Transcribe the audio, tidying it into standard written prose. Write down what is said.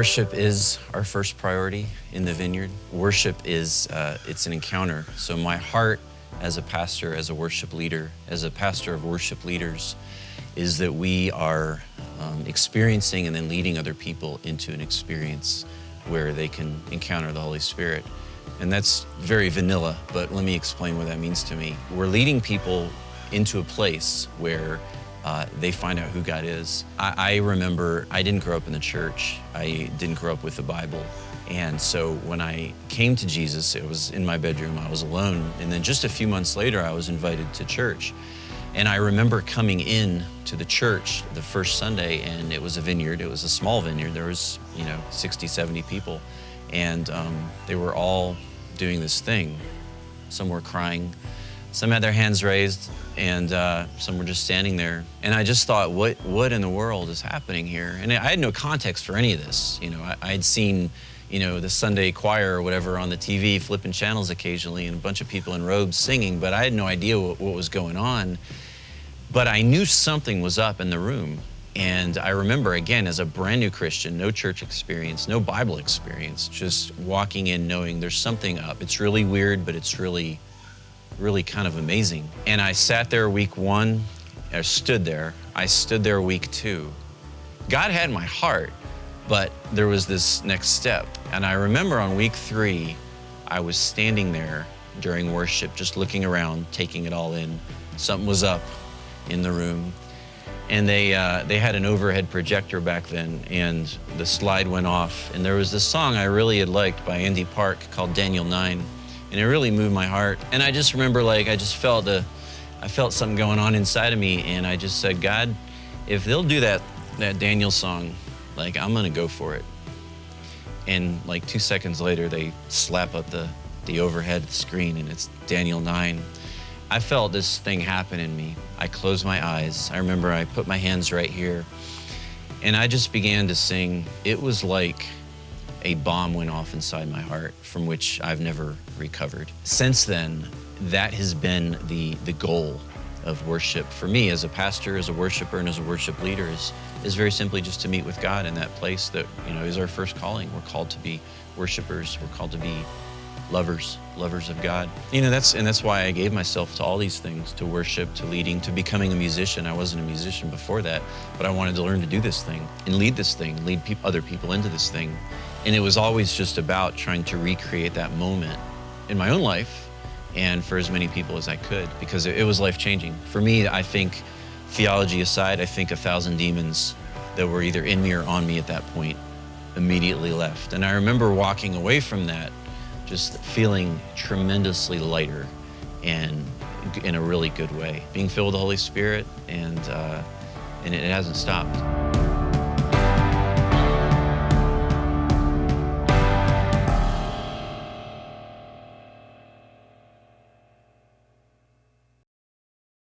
Worship is our first priority in the Vineyard. Worship is, it's an encounter. So my heart as a pastor, as a worship leader, as a pastor of worship leaders, is that we are experiencing and then leading other people into an experience where they can encounter the Holy Spirit. And that's very vanilla, but let me explain what that means to me. We're leading people into a place where they find out who God is. I remember I didn't grow up in the church. I didn't grow up with the Bible. And so when I came to Jesus, it was in my bedroom, I was alone. And then just a few months later, I was invited to church. And I remember coming in to the church the first Sunday, and it was a vineyard. It was a small vineyard. There was, 60, 70 people. And they were all doing this thing. Some were crying, some had their hands raised, and some were just standing there. And I just thought, what in the world is happening here? And I had no context for any of this. I had seen, the Sunday choir or whatever on the TV, flipping channels occasionally, and a bunch of people in robes singing, but I had no idea what was going on. But I knew something was up in the room. And I remember, again, as a brand new Christian, no church experience, no Bible experience, just walking in knowing there's something up. It's really weird, but it's really kind of amazing. And I sat there week one, I stood there week two. God had my heart, but there was this next step. And I remember on week three, I was standing there during worship, just looking around, taking it all in. Something was up in the room. And they had an overhead projector back then, and the slide went off. And there was this song I really had liked by Andy Park called Daniel 9. And it really moved my heart. And I just remember, I felt something going on inside of me, and I just said, God, if they'll do that Daniel song, I'm gonna go for it. And 2 seconds later, they slap up the overhead screen, and it's Daniel 9. I felt this thing happen in me. I closed my eyes. I remember I put my hands right here, and I just began to sing. It was like a bomb went off inside my heart from which I've never recovered. Since then, that has been the goal of worship for me as a pastor, as a worshiper, and as a worship leader is very simply just to meet with God in that place that, is our first calling. We're called to be worshipers. We're called to be lovers of God. That's why I gave myself to all these things, to worship, to leading, to becoming a musician. I wasn't a musician before that, but I wanted to learn to do this thing and lead this thing, lead other people into this thing. And it was always just about trying to recreate that moment in my own life and for as many people as I could, because it was life-changing. For me, I think, theology aside, I think 1,000 demons that were either in me or on me at that point immediately left. And I remember walking away from that just feeling tremendously lighter and in a really good way. Being filled with the Holy Spirit, and it hasn't stopped.